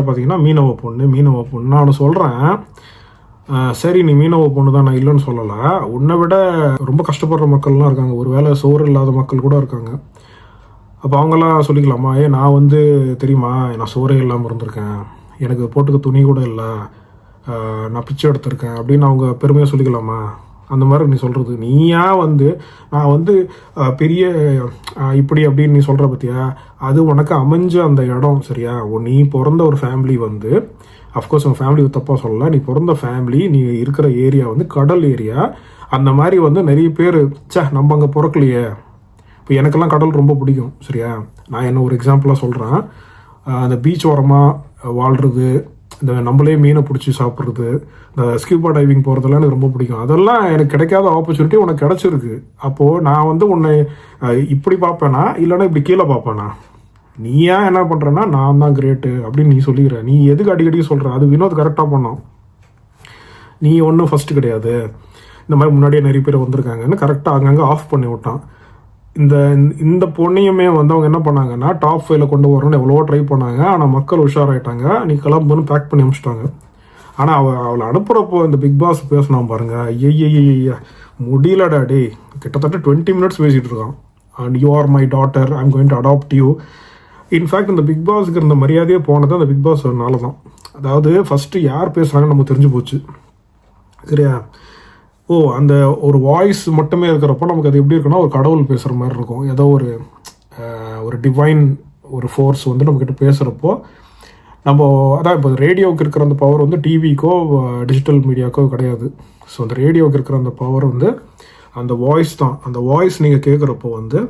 பார்த்தீங்கன்னா மீனவ பொண்ணு நான் சொல்கிறேன். சரி, நீ மீனவ பொண்ணு தான், நான் இல்லைன்னு சொல்லலை. உன்னை விட ரொம்ப கஷ்டப்படுற மக்கள்லாம் இருக்காங்க, ஒரு வேளை சோறு இல்லாத மக்கள் கூட இருக்காங்க. அப்போ அவங்கெல்லாம் சொல்லிக்கலாமா, நான் வந்து தெரியுமா நான் சோறே இல்லாமல் இருந்திருக்கேன், எனக்கு போட்டுக்க துணி கூட இல்லை, நான் பிச்சை எடுத்திருக்கேன் அப்படின்னு அவங்க பெருமையாக சொல்லிக்கலாமா? அந்த மாதிரி நீ சொல்கிறது, நீயா வந்து நான் வந்து பெரிய இப்படி அப்படின்னு நீ சொல்கிற பற்றியா, அது உனக்கு அமைஞ்ச அந்த இடம் சரியா? நீ பிறந்த ஒரு ஃபேமிலி வந்து, அஃப்கோர்ஸ் உன் ஃபேமிலி தப்பாக சொல்லலை, நீ பிறந்த ஃபேமிலி, நீ இருக்கிற ஏரியா வந்து கடல் ஏரியா. அந்த மாதிரி வந்து நிறைய பேர் நம்ம அங்கே பிறக்கலையே. இப்போ எனக்கெல்லாம் கடல் ரொம்ப பிடிக்கும் சரியா? நான் என்ன ஒரு எக்ஸாம்பிளாக சொல்கிறேன். அந்த பீச் ஓரமாக வாழ்கிறது, இந்த நம்மளே மீனை பிடிச்சி சாப்பிட்றது, இந்த ஸ்கூபா டைவிங் போகிறதெல்லாம் எனக்கு ரொம்ப பிடிக்கும். அதெல்லாம் எனக்கு கிடைக்காத ஆப்பர்ச்சுனிட்டி உனக்கு கிடச்சிருக்கு. அப்போது நான் வந்து உன்னை இப்படி பார்ப்பேனா இல்லைன்னா இப்படி கீழே பார்ப்பேனா? நீயா என்ன பண்ணுறேன்னா நான் தான் கிரேட்டு அப்படின்னு நீ சொல்லிக்கிற. நீ எதுக்கு அடிக்கடி சொல்கிற? அது வினோத் கரெக்டாக பண்ணோம். நீ ஒன்றும் ஃபஸ்ட்டு கிடையாது, இந்த மாதிரி முன்னாடியே நிறைய பேர் வந்திருக்காங்கன்னு கரெக்டாக அங்கங்கே ஆஃப் பண்ணி விட்டான். இந்த பொண்ணையுமே வந்து அவங்க என்ன பண்ணாங்கன்னா டாப் 5ல கொண்டு வரணும்னு எவ்வளோ ட்ரை பண்ணாங்க. ஆனால் மக்கள் உஷாராயிட்டாங்க, நீ கிளம்புன்னு பேக் பண்ணி அனுப்பிச்சிட்டாங்க. ஆனால் அவளை அனுப்புகிறப்போ இந்த பிக் பாஸ் பேசினான் பாருங்க, ஐயா முடியலடா டே, கிட்டத்தட்ட 20 மினிட்ஸ் பேசிகிட்டு இருக்கான். And you are my daughter, I am going to adopt you. In fact இந்த பிக் பாஸுக்கு இருந்த மரியாதையே போனது அந்த பிக் பாஸ்னால தான். அதாவது ஃபஸ்ட்டு யார் பேசுகிறாங்கன்னு நமக்கு தெரிஞ்சு போச்சு சரியா? அந்த ஒரு வாய்ஸ் மட்டுமே இருக்கிறப்போ நமக்கு அது எப்படி இருக்குன்னா ஒரு கடவுள் பேசுகிற மாதிரி இருக்கும். ஏதோ ஒரு டிவைன் ஒரு ஃபோர்ஸ் வந்து நம்மக்கிட்ட பேசுகிறப்போ நம்ம அதான் இப்போ ரேடியோவுக்கு இருக்கிற அந்த பவர் வந்து டிவிக்கோ டிஜிட்டல் மீடியாக்கோ கிடையாது. ஸோ அந்த ரேடியோவுக்கு இருக்கிற அந்த பவர் வந்து அந்த வாய்ஸ் தான். அந்த வாய்ஸ் நீங்கள் கேட்குறப்போ வந்து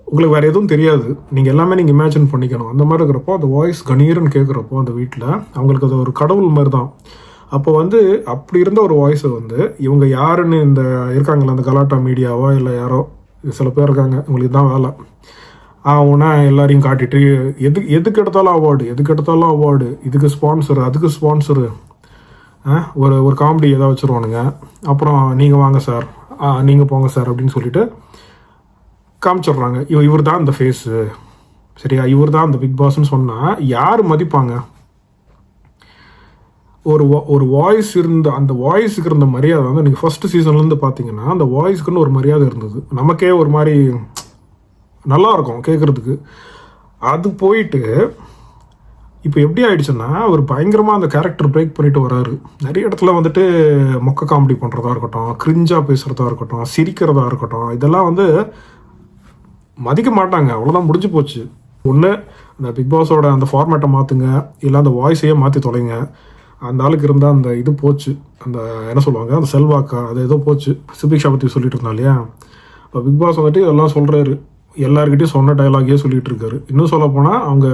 உங்களுக்கு வேறு எதுவும் தெரியாது, நீங்கள் எல்லாமே நீங்கள் இமேஜின் பண்ணிக்கணும். அந்த மாதிரி இருக்கிறப்போ அந்த வாய்ஸ் கணீர்னு கேட்குறப்போ அந்த வீட்டில் அவங்களுக்கு அது ஒரு கடவுள் மாதிரி தான். அப்போ வந்து அப்படி இருந்த ஒரு வாய்ஸை வந்து இவங்க யாருன்னு இந்த இருக்காங்களா அந்த கலாட்டா மீடியாவோ இல்லை யாரோ சில பேர் இருக்காங்க, இவங்களுக்கு தான் வேலை. அவனா எல்லாரையும் காட்டிட்டு எதுக்கு எடுத்தாலும் அவார்டு, இதுக்கு ஸ்பான்சரு அதுக்கு ஸ்பான்சரு, ஒரு காமெடி ஏதாவது வச்சுருவானுங்க. அப்புறம் நீங்கள் வாங்க சார், நீங்கள் போங்க சார் அப்படின்னு சொல்லிட்டு காமிச்சிடுறாங்க. இவர் தான் இந்த ஃபேஸு சரியா, இவர் தான் அந்த பிக் பாஸ்ன்னு சொன்னால் யார் மதிப்பாங்க? ஒரு வாய்ஸ் இருந்த அந்த வாய்ஸுக்கு இருந்த மரியாதை வந்து நீங்கள் ஃபஸ்ட்டு சீசன்லேருந்து பார்த்தீங்கன்னா அந்த வாய்ஸுக்குன்னு ஒரு மரியாதை இருந்தது. நமக்கே ஒரு மாதிரி நல்லாயிருக்கும் கேட்குறதுக்கு. அது போயிட்டு இப்போ எப்படி ஆயிடுச்சுன்னா அவர் பயங்கரமாக அந்த கேரக்டர் பிரேக் பண்ணிட்டு வராரு. நிறைய இடத்துல வந்துட்டு மொக்க காமெடி பண்ணுறதா இருக்கட்டும், கிரிஞ்சாக பேசுகிறதா இருக்கட்டும், சிரிக்கிறதா இருக்கட்டும், இதெல்லாம் வந்து மதிக்க மாட்டாங்க. அவ்வளோதான், முடிஞ்சு போச்சு. ஒன்று அந்த பிக் பாஸோட அந்த ஃபார்மேட்டை மாற்றுங்க, இல்லை அந்த வாய்ஸையே மாற்றி தொலைங்க. அந்த ஆளுக்கு இருந்தால் அந்த இது போச்சு, அந்த என்ன சொல்லுவாங்க அந்த செல்வாக்கா அது ஏதோ போச்சு. சுபிக்ஷா பற்றி சொல்லிட்டு இருந்தா இல்லையா? இப்போ பிக் பாஸ் வந்துட்டு இதெல்லாம் சொல்கிறாரு, எல்லாருக்கிட்டையும் சொன்ன டைலாகே சொல்லிகிட்டு இருக்காரு. இன்னும் சொல்ல போனால் அவங்க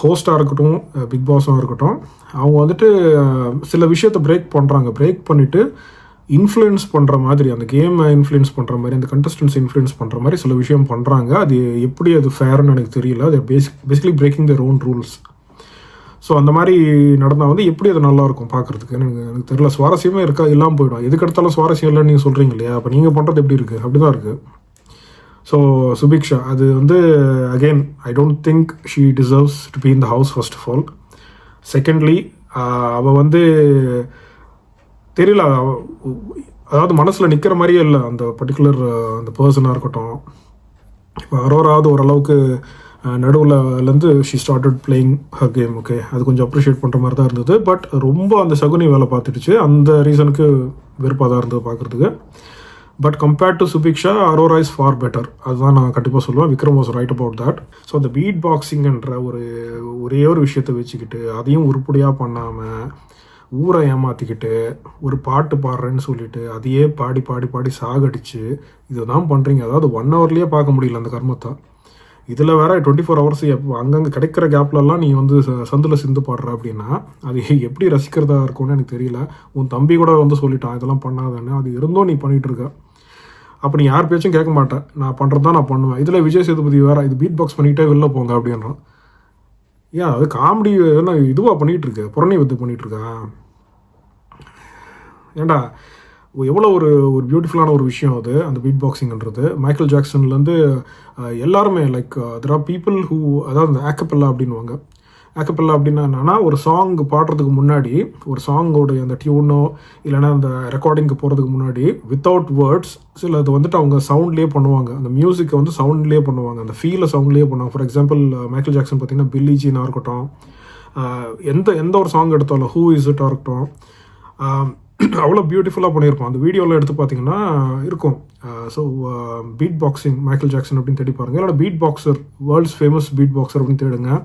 ஹோஸ்டாக இருக்கட்டும் பிக் பாஸாக இருக்கட்டும், அவங்க வந்துட்டு சில விஷயத்தை பிரேக் பண்ணிவிட்டு இன்ஃப்ளூயன்ஸ் பண்ணுற மாதிரி, அந்த கேமை இன்ஃப்ளூயன்ஸ் பண்ணுற மாதிரி, அந்த கண்டஸ்டன்ஸ் இன்ஃப்ளூயன்ஸ் பண்ணுற மாதிரி சில விஷயம் பண்ணுறாங்க. அது எப்படி அது ஃபேர்னு எனக்கு தெரியல. அது basically breaking their own rules. So அந்த மாதிரி நடந்தால் வந்து எப்படி அது நல்லாயிருக்கும் பார்க்குறதுக்கு எனக்கு தெரியல. சுவாரஸ்யமே இல்லாமல் போயிடும். எதுக்கு எடுத்தாலும் சுவாரஸ்யம் இல்லைன்னு நீங்கள் சொல்கிறீங்க இல்லையா? அப்போ நீங்கள் பண்ணுறது எப்படி இருக்குது? அப்படி தான் இருக்குது. ஸோ சுபிக்ஷா அது வந்து again I don't think she deserves to be in the house first of all. Secondly அவள் வந்து தெரியல, அதாவது மனசில் நிற்கிற மாதிரியே இல்லை அந்த பர்டிகுலர் அந்த பர்சனாக இருக்கட்டும். இப்போ அரோராவது ஓரளவுக்கு நடுவில்லேருந்து she started playing her game. Okay, அது கொஞ்சம் அப்ரிஷியேட் பண்ணுற மாதிரி தான் இருந்தது. பட் ரொம்ப அந்த சகுனி வேலை பார்த்துடுச்சு. அந்த ரீசனுக்கு வெறுப்பாக தான் இருந்தது பார்க்குறதுக்கு. But compared to Subiksha, Arora is for better. அதுதான் நான் கண்டிப்பாக சொல்லுவேன். Vikram was right about that. So அந்த பீட் பாக்ஸிங்கன்ற ஒரே ஒரு விஷயத்தை வச்சுக்கிட்டு அதையும் உருப்படியாக பண்ணாமல் ஊரை ஏமாற்றிக்கிட்டு ஒரு பாட்டு பாடுறேன்னு சொல்லிட்டு அதையே பாடி பாடி பாடி சாகடிச்சு இதுதான் பண்ணுறீங்க. அதாவது 1 ஹவர்லேயே பார்க்க முடியல அந்த கர்மத்தை. இதில் வேற 24 ஹவர்ஸ் அங்கங்கே கிடைக்கிற கேப்லலாம் நீ வந்து சந்தில் சிந்து பாடுற அப்படின்னா அது எப்படி ரசிக்கிறதா இருக்கும்னு எனக்கு தெரியல. உன் தம்பி கூட வந்து சொல்லிட்டான் இதெல்லாம் பண்ணாதானே, அது இருந்தும் நீ பண்ணிகிட்டு இருக்க. அப்போ நீ யார் பேச்சும் கேட்க மாட்டேன், நான் பண்ணுறது தான் நான் பண்ணுவேன். இதில் விஜய் சேதுபதி வேறு இது பீட் பாக்ஸ் பண்ணிகிட்டே வெளில போங்க அப்படின்றான். ஏன் அது காமெடி என்ன இதுவாக பண்ணிகிட்ருக்கு, புறணி வித்து பண்ணிகிட்ருக்கா? ஏண்டா எவ்வளோ ஒரு பியூட்டிஃபுல்லான ஒரு விஷயம் அது அந்த பீட் பாக்ஸிங்கிறது. மைக்கேல் ஜாக்சன்லேருந்து எல்லாருமே like there are people who, அதாவது அந்த ஆக்கப்பெல்லா அப்படின்வாங்க, ஆக்கப்பெல்லா அப்படின்னா என்னன்னா, ஒரு சாங் பாடுறதுக்கு முன்னாடி ஒரு சாங்கோடைய அந்த டியூனோ இல்லைன்னா அந்த ரெக்கார்டிங்க்கு போகிறதுக்கு முன்னாடி வித்தவுட் வேர்ட்ஸ் சிலது வந்துட்டு அவங்க சவுண்ட்லேயே பண்ணுவாங்க. அந்த மியூசிக்கை வந்து சவுண்ட்லேயே பண்ணுவாங்க, அந்த ஃபீலை சவுண்ட்லேயே பண்ணுவாங்க. ஃபார் எக்ஸாம்பிள் மைக்கேல் ஜாக்சன் பார்த்தீங்கன்னா பில்லி ஜீனாக இருக்கட்டும், எந்த எந்த ஒரு சாங் எடுத்தாலும் ஹூ இஸ் இட்டாக இருக்கட்டும், அவ்வளோ பியூட்டிஃபுல்லாக பண்ணியிருப்போம். அந்த வீடியோவில் எடுத்து பார்த்தீங்கன்னா இருக்கும். So beat boxing Michael Jackson அப்படின்னு தேடி பாருங்கள், இல்லைனா beat boxer world's famous beat boxer அப்படின்னு தேடுங்க.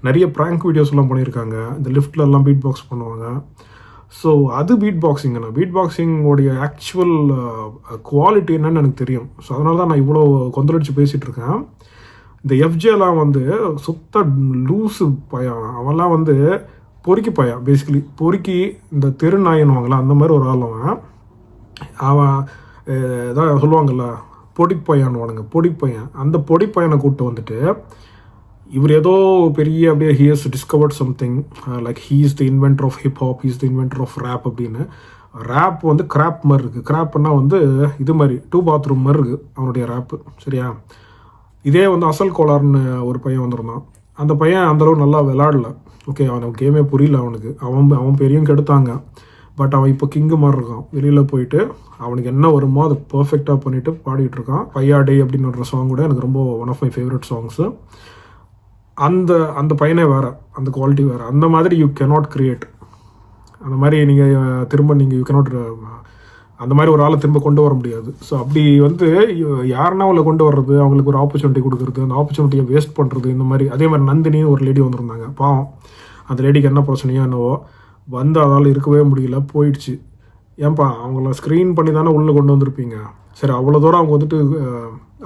நிறைய ப்ராங்க் வீடியோஸ்லாம் பண்ணியிருக்காங்க, இந்த லிஃப்ட்லலாம் பீட் பாக்ஸ் பண்ணுவாங்க. ஸோ அது பீட் பாக்ஸிங்கண்ணா. பீட் பாக்ஸிங்கோடைய ஆக்சுவல் குவாலிட்டி என்னன்னு எனக்கு தெரியும். ஸோ அதனால தான் நான் இவ்வளோ கொந்தளிச்சு பேசிகிட்டு இருக்கேன். இந்த எஃப்ஜேலாம் வந்து சுத்த லூஸு பையன், அவன்லாம் வந்து பொறுக்கி பையன், பேசிக்கலி பொறுக்கி இந்த தெருநாயன்னுவாங்களா அந்த மாதிரி ஒரு ஆள். அவன் ஏதாவது சொல்லுவாங்கள்ல பொடிப்பையான்னுவானுங்க, பொடிப்பையன். அந்த பொடிப்பையனை கூப்பிட்டு வந்துட்டு இவர் ஏதோ பெரிய அப்படியே he has discovered something like he is the inventor of hip hop, he is the inventor of rap அப்படின்னு. ரேப் வந்து கிராப் மாதிரி இருக்குது. கிராப்னா வந்து இது மாதிரி 2 பாத்ரூம் மாதிரி இருக்குது அவனுடைய ரேப்பு, சரியா? இதே வந்து அசல் கோளாறுன்னு ஒரு பையன் வந்திருந்தான். அந்த பையன் அந்தளவு நல்லா விளாடல, ஓகே, அவனுக்கு கேமே புரியல அவனுக்கு. அவன் பெரியவங்க கெடுத்தாங்க. பட் அவன் இப்போ கிங்கு மாதிரி இருக்கான். வெளியில் போயிட்டு அவனுக்கு என்ன வருமோ அதை பர்ஃபெக்டாக பண்ணிவிட்டு பாடிட்டு இருக்கான். பையாடே அப்படின்னு ஒரு சாங் கூட எனக்கு ரொம்ப one of my favourite songs. அந்த அந்த பையனே வேறு, அந்த குவாலிட்டி வேறு. அந்த மாதிரி யூ கேனாட் கிரியேட். அந்த மாதிரி நீங்கள் திரும்ப யூ கேனாட் அந்த மாதிரி ஒரு ஆளை திரும்ப கொண்டு வர முடியாது. ஸோ அப்படி வந்து யாருன்னா அவளை கொண்டு வர்றது, அவங்களுக்கு ஒரு ஆப்பர்ச்சுனிட்டி கொடுக்குறது, அந்த ஆப்பர்ச்சுனிட்டியை வேஸ்ட் பண்ணுறது, இந்த மாதிரி. அதே மாதிரி நந்தினின்னு ஒரு லேடி வந்திருந்தாங்க. பாவம், அந்த லேடிக்கு என்ன பிரச்சனையோ என்னவோ வந்து அதால் இருக்கவே முடியல, போயிடுச்சு. ஏன்பா அவங்கள ஸ்க்ரீன் பண்ணி தானே உள்ளே கொண்டு வந்திருப்பீங்க. சரி, அவ்வளோ தூரம் அவங்க வந்துட்டு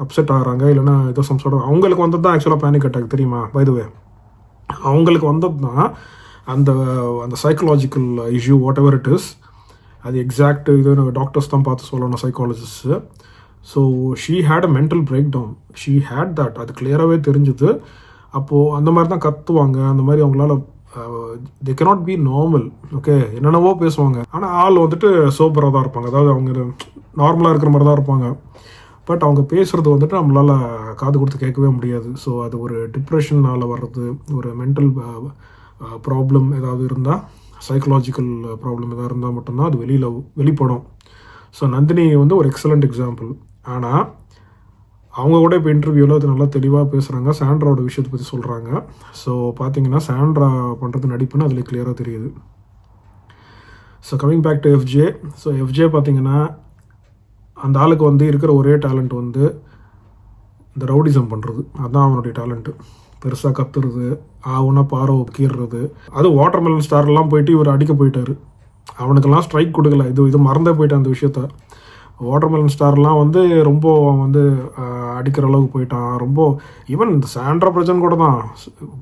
அப்செட் ஆகிறாங்க, இல்லைனா ஏதோ சம்சோட அவங்களுக்கு வந்தது தான் ஆக்சுவலாக பேனிக் அட்டாக், தெரியுமா? பை தி வே அவங்களுக்கு வந்தது தான் அந்த அந்த psychological issue, whatever it is. அது எக்ஸாக்ட் இது டாக்டர்ஸ் தான் பார்த்து சொல்லணும், psychologist. So she had a mental breakdown, she had that. அது கிளியராகவே தெரிஞ்சுது. அப்போது அந்த மாதிரி தான் கத்துவாங்க, அந்த மாதிரி அவங்களால they cannot be normal. Okay, என்னென்னவோ பேசுவாங்க, ஆனால் ஆள் வந்துட்டு சோபராக தான் இருப்பாங்க. அதாவது அவங்க நார்மலாக இருக்கிற மாதிரி தான் இருப்பாங்க. பட் அவங்க பேசுகிறது வந்துட்டு நம்மளால் காது கொடுத்து கேட்கவே முடியாது. ஸோ அது ஒரு டிப்ரெஷனால் வர்றது, ஒரு மென்டல் ப்ராப்ளம் ஏதாவது இருந்தால், சைக்கலாஜிக்கல் ப்ராப்ளம் எதாவது இருந்தால் மட்டும்தான் அது வெளிப்படும். ஸோ நந்தினி வந்து ஒரு எக்ஸலண்ட் எக்ஸாம்பிள். ஆனால் அவங்க கூட இப்போ இன்டர்வியூவில் அது நல்லா தெளிவாக பேசுகிறாங்க, சாண்ட்ராவோட விஷயத்தை பற்றி சொல்கிறாங்க. ஸோ பார்த்தீங்கன்னா சாண்ட்ரா பண்ணுறது நடிப்புன்னு அதில் கிளியராக தெரியுது. So coming back to FJ. So FJ பார்த்தீங்கன்னா அந்த ஆளுக்கு வந்து இருக்கிற ஒரே டேலண்ட் வந்து இந்த ரவுடிசம் பண்ணுறது. அதுதான் அவனுடைய டேலண்ட்டு. பெருசாக கத்துறது, ஆகுனா பாறை கீறுறது. அது வாட்டர்மெலன் ஸ்டார்லாம் போயிட்டு இவர் அடிக்க போயிட்டார். அவனுக்கெல்லாம் ஸ்ட்ரைக் கொடுக்கல, இது மறந்தே போயிட்டான் அந்த விஷயத்த. வாட்டர்மெலன் ஸ்டார்லாம் வந்து ரொம்ப வந்து அடிக்கிற அளவுக்கு போயிட்டான். ரொம்ப ஈவன் இந்த சாண்ட்ரா பிரஜன் கூட தான்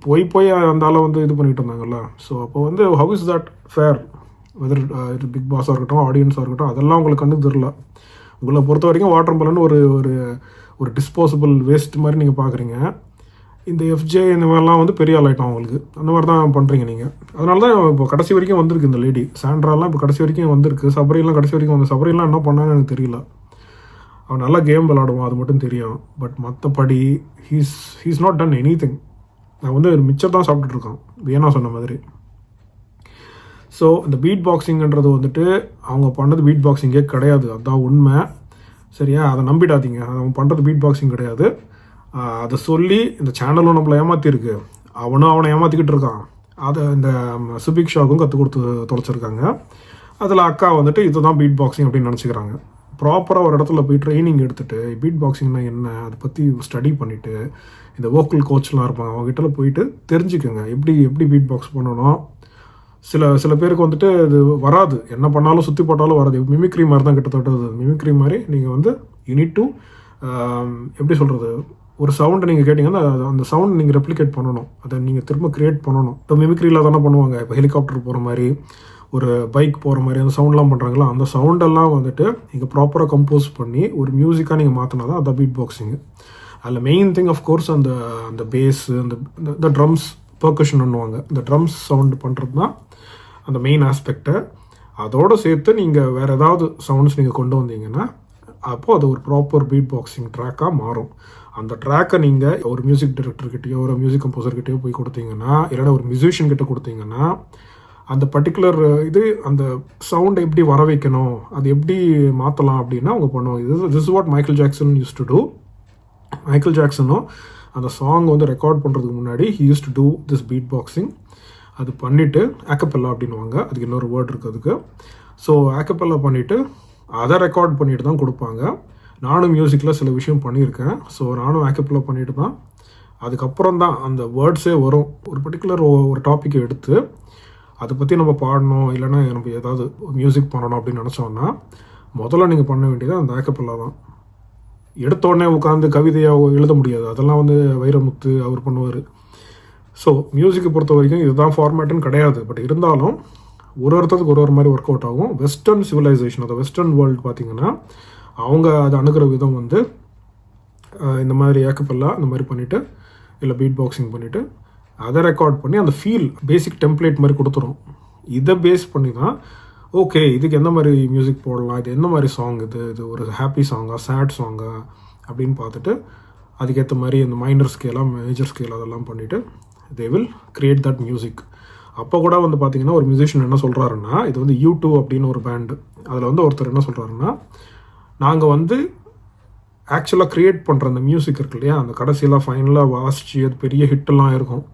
போய் அந்த ஆளை வந்து இது பண்ணிட்டு இருந்தாங்கல்ல. ஸோ அப்போ வந்து how is that fair? Whether இது பிக் பாஸாக இருக்கட்டும், ஆடியன்ஸாக இருக்கட்டும், அதெல்லாம் உங்களுக்கு கண்டு தெரில. உங்களை பொறுத்த வரைக்கும் வாட்டர்மெலன் ஒரு ஒரு டிஸ்போசபிள் வேஸ்ட் மாதிரி நீங்கள் பார்க்குறீங்க. இந்த எஃப்ஜே இந்த மாதிரிலாம் வந்து பெரிய ஆள் ஆகிட்டோம் அவங்களுக்கு. அந்த மாதிரி தான் பண்ணுறீங்க நீங்கள். அதனால தான் இப்போ கடைசி வரைக்கும் வந்திருக்கு இந்த லேடி சாண்ட்ராலாம். இப்போ கடைசி வரைக்கும் வந்திருக்கு. சபரியெலாம் கடைசி வரைக்கும் வந்து சபரியெலாம் என்ன பண்ணான்னு எனக்கு தெரியல. அவன் நல்லா கேம் விளாடுவான், அது மட்டும் தெரியும். பட் மற்றபடி he's not done any thing. நான் வந்து மிச்சர் தான் சாப்பிட்டுட்ருக்கான், வேணா சொன்ன மாதிரி. ஸோ இந்த பீட் பாக்ஸிங்கிறது வந்துட்டு அவங்க பண்ணது பீட் பாக்ஸிங்கே கிடையாது, அதுதான் உண்மை, சரியா? அதை நம்பிடாதீங்க. அவன் பண்ணுறது பீட் பாக்ஸிங் கிடையாது. அதை சொல்லி இந்த சேனலும் நம்மளை ஏமாற்றிருக்கு, அவனும் அவனை ஏமாற்றிக்கிட்டு இருக்கான். அதை இந்த சுபிக்ஷாவுக்கும் கற்றுக் கொடுத்து தொலைச்சிருக்காங்க. அதில் அக்கா வந்துட்டு இதுதான் பீட் பாக்ஸிங் அப்படின்னு நினச்சிக்கிறாங்க. ப்ராப்பராக ஒரு இடத்துல போய் ட்ரைனிங் எடுத்துகிட்டு பீட் பாக்ஸிங்னா என்ன அதை பற்றி ஸ்டடி பண்ணிவிட்டு, இந்த வோக்கல் கோச்லாம் இருப்பாங்க, அவங்ககிட்ட போயிட்டு தெரிஞ்சுக்கோங்க எப்படி பீட் பாக்ஸ் பண்ணணும். சில பேருக்கு வந்துட்டு இது வராது, என்ன பண்ணாலும் சுற்றி போட்டாலும் வராது. மிமிக்ரி மாதிரி தான் கிட்டத்தட்ட. மிமிக்ரி மாதிரி நீங்கள் வந்து யூனிட் டு எப்படி சொல்கிறது, ஒரு சவுண்டை நீங்கள் கேட்டிங்கன்னா அந்த சவுண்ட் நீங்கள் ரெப்ளிகேட் பண்ணணும், அதை நீங்கள் திரும்ப க்ரியேட் பண்ணணும். இப்போ மிமிக்ரியில் தானே பண்ணுவாங்க. இப்போ ஹெலிகாப்டர் போகிற மாதிரி, ஒரு பைக் போகிற மாதிரி அந்த சவுண்ட்லாம் பண்ணுறாங்களா, அந்த சவுண்டெல்லாம் வந்துட்டு நீங்கள் ப்ராப்பராக கம்போஸ் பண்ணி ஒரு மியூசிக்காக நீங்கள் மாற்றினா தான் அந்த பீட் பாக்ஸிங்கு. அதில் மெயின் திங் ஆஃப்கோர்ஸ் அந்த பேஸு, அந்த ட்ரம்ஸ், பெர்கஷன் பண்ணுவாங்க. இந்த ட்ரம்ஸ் சவுண்டு பண்ணுறது தான் அந்த மெயின் ஆஸ்பெக்டை. அதோடு சேர்த்து நீங்கள் வேறு ஏதாவது சவுண்ட்ஸ் நீங்கள் கொண்டு வந்தீங்கன்னா அப்போது அது ஒரு ப்ராப்பர் பீட் பாக்ஸிங் ட்ராக்காக மாறும். அந்த ட்ராக்கை நீங்கள் ஒரு மியூசிக் டைரக்டர்கிட்டயோ ஒரு மியூசிக் கம்போசர்கிட்டயோ போய் கொடுத்தீங்கன்னா, இல்லைன்னா ஒரு மியூசிஷியன் கிட்ட கொடுத்தீங்கன்னா, அந்த பர்டிகுலர் அந்த சவுண்டை எப்படி வர வைக்கணும், அது எப்படி மாற்றலாம் அப்படின்னா அவங்க பண்ணுவாங்க. This is what Michael Jackson used to do. Michael ஜாக்சனும் அந்த சாங் வந்து ரெக்கார்ட் பண்ணுறதுக்கு முன்னாடி he used to do this beat boxing. அது பண்ணிவிட்டு ஆக்கப்பெல்லா அப்படின்வாங்க, அதுக்கு இன்னொரு வேர்ட் இருக்குது அதுக்கு. ஸோ ஆக்கப்பெல்லா பண்ணிவிட்டு அதை ரெக்கார்ட் பண்ணிட்டு தான் கொடுப்பாங்க. நானும் மியூசிக்கில் சில விஷயம் பண்ணியிருக்கேன். ஸோ நானும் ஆக்கப்பெல்லா பண்ணிட்டு தான் அதுக்கப்புறம் தான் அந்த வேர்ட்ஸே வரும். ஒரு பர்டிகுலர் ஒரு டாப்பிக்கை எடுத்து அதை பற்றி நம்ம பாடணும், இல்லைன்னா நம்ம ஏதாவது மியூசிக் பண்ணணும் அப்படின்னு நினச்சோன்னா முதல்ல நீங்கள் பண்ண வேண்டியது அந்த ஆக்கப்பெல்லா தான். எடுத்தோடனே உட்காந்து கவிதையாக எழுத முடியாது, அதெல்லாம் வந்து வைரமுத்து அவர் பண்ணுவார். ஸோ மியூசிக்கை பொறுத்த வரைக்கும் இதுதான் ஃபார்மேட்டுன்னு கிடையாது. பட் இருந்தாலும் ஒருத்தருக்கு ஒரு மாதிரி ஒர்க் அவுட் ஆகும். வெஸ்டர்ன் சிவிலைசேஷன், அந்த வெஸ்டர்ன் வேர்ல்டு பார்த்திங்கன்னா அவங்க அதை அணுகிற விதம் வந்து இந்த மாதிரி ஆக்கப்பெல்லா இந்த மாதிரி பண்ணிவிட்டு இல்லை பீட் பாக்ஸிங் பண்ணிவிட்டு அதை ரெக்கார்ட் பண்ணி அந்த ஃபீல் பேசிக் டெம்ப்ளேட் மாதிரி கொடுத்துரும். இதை பேஸ் பண்ணி தான் ஓகே இதுக்கு எந்த மாதிரி மியூசிக் போடலாம், இது எந்த மாதிரி சாங், இது ஒரு ஹாப்பி சாங்கா சேட் சாங்கா அப்படின்னு பார்த்துட்டு அதுக்கேற்ற மாதிரி இந்த மைனர் ஸ்கேலாக மேஜர் ஸ்கேல் அதெல்லாம் பண்ணிவிட்டு they will create that music. அப்போ கூட வந்து பார்த்திங்கன்னா ஒரு மியூசிஷியன் என்ன சொல்கிறாருன்னா, இது வந்து U2 அப்படின்னு ஒரு பேண்டு, அதில் வந்து ஒருத்தர் என்ன சொல்கிறாருன்னா, நாங்கள் வந்து ஆக்சுவலாக க்ரியேட் பண்ணுற அந்த மியூசிக் இருக்கு இல்லையா, அந்த கடைசியில் ஃபைனலாக வாசித்து அது பெரிய ஹிட்டெல்லாம் இருக்கும்.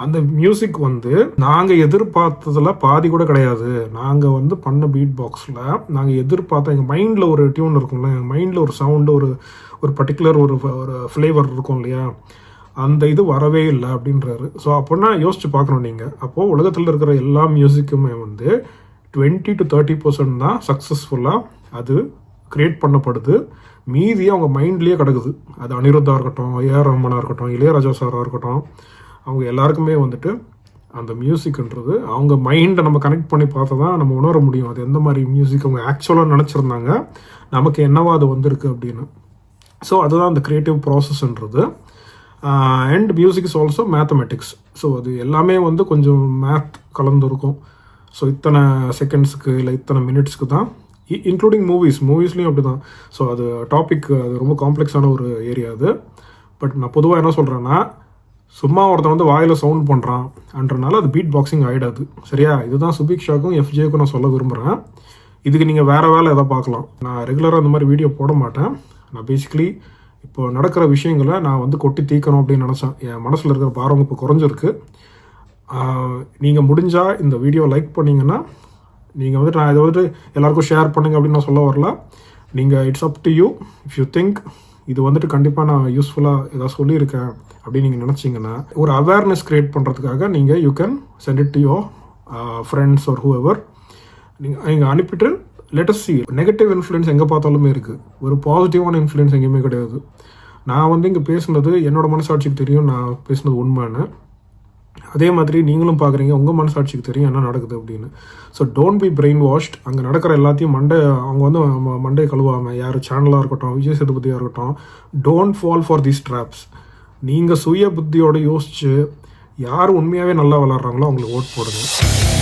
அந்த மியூசிக் வந்து நாங்கள் எதிர்பார்த்ததில் பாதி கூட கிடையாது. நாங்கள் வந்து பண்ண பீட் பாக்ஸில் நாங்கள் எதிர்பார்த்த எங்கள் மைண்டில் ஒரு டியூன் இருக்கும்ல, எங்கள் மைண்டில் ஒரு சவுண்டு ஒரு பர்டிகுலர் ஒரு ஃப்ளேவர் இருக்கும் இல்லையா, அந்த இது வரவே இல்லை அப்படின்றாரு. ஸோ அப்படின்னா யோசிச்சு பார்க்கணும் நீங்கள். அப்போது உலகத்தில் இருக்கிற எல்லா மியூசிக்குமே வந்து 20 to 30% தான் சக்ஸஸ்ஃபுல்லாக அது க்ரியேட் பண்ணப்படுது. மீதி அவங்க மைண்ட்லேயே கிடக்குது. அது அனிருத்தா இருக்கட்டும், ஏஆர் ரஹ்மானாக இருக்கட்டும், இளையராஜா சாராக இருக்கட்டும், அவங்க எல்லாருக்குமே வந்துட்டு அந்த மியூசிக்ன்றது அவங்க மைண்டை நம்ம கனெக்ட் பண்ணி பார்த்தா தான் நம்ம உணர முடியும் அது எந்த மாதிரி மியூசிக் அவங்க ஆக்சுவலாக நினச்சிருந்தாங்க, நமக்கு என்னவா அது வந்திருக்கு அப்படின்னு. ஸோ அதுதான் அந்த க்ரியேட்டிவ் ப்ராசஸ்ன்றது. And music is also mathematics. So அது எல்லாமே வந்து கொஞ்சம் மேத் கலந்துருக்கும். ஸோ இத்தனை செகண்ட்ஸுக்கு இல்லை இத்தனை மினிட்ஸ்க்கு தான், இன்க்ளூடிங் மூவிஸ்லேயும் அப்படி தான். ஸோ அது டாபிக் அது ரொம்ப காம்ப்ளெக்ஸான ஒரு ஏரியா அது. பட் நான் பொதுவாக என்ன சொல்கிறேன்னா, சும்மா ஒருத்தன் வந்து வாயில் சவுண்ட் பண்ணுறான்ன்றனால அது பீட் பாக்ஸிங் ஆகிடாது. சரியா? இதுதான் சுபிக்ஷாக்கும் எஃப்ஜேக்கும் நான் சொல்ல விரும்புகிறேன். இதுக்கு நீங்கள் வேறு வேலை எதாவது பார்க்கலாம். நான் ரெகுலராக இந்த மாதிரி வீடியோ போட மாட்டேன். நான் பேசிக்கலி இப்போ நடக்கிற விஷயங்களை நான் வந்து கொட்டி தீக்கணும் அப்படின்னு நினச்சேன். என் மனசில் இருக்கிற பாரம் இப்போ குறைஞ்சிருக்கு. நீங்கள் முடிஞ்சால் இந்த வீடியோ லைக் பண்ணிங்கன்னா, நீங்கள் வந்துட்டு நான் இதை வந்துட்டு எல்லாருக்கும் ஷேர் பண்ணுங்க அப்படின்னு நான் சொல்ல வரல. நீங்கள் it's up to you. If you think இது வந்துட்டு கண்டிப்பாக நான் யூஸ்ஃபுல்லாக ஏதாவது சொல்லியிருக்கேன் அப்படின்னு நீங்கள் நினச்சிங்கன்னா, ஒரு அவேர்னஸ் க்ரியேட் பண்ணுறதுக்காக நீங்கள் you can send it to your friends or whoever. நீங்கள் அனுப்பிட்டு லெட்டஸ் சி. நெகட்டிவ் இன்ஃப்ளூயன்ஸ் எங்கே பார்த்தாலுமே இருக்குது, ஒரு பாசிட்டிவான இன்ஃப்ளூயன்ஸ் எங்கேயுமே கிடையாது. நான் வந்து இங்கே பேசுனது என்னோடய மனசாட்சிக்கு தெரியும் நான் பேசுனது உண்மைன்னு. அதே மாதிரி நீங்களும் பார்க்குறீங்க, உங்கள் மனசாட்சிக்கு தெரியும் என்ன நடக்குது அப்படின்னு. So don't be brain washed. அங்கே நடக்கிற எல்லாத்தையும் அவங்க வந்து மண்டே கழுவாமல், யார் சேனலாக இருக்கட்டும், விஜய் சேதுபதியாக இருக்கட்டும், don't fall for these drops. நீங்கள் சுய புத்தியோடு யோசித்து யார் உண்மையாகவே நல்லா விளாட்றாங்களோ அவங்களுக்கு ஓட் போடுங்க.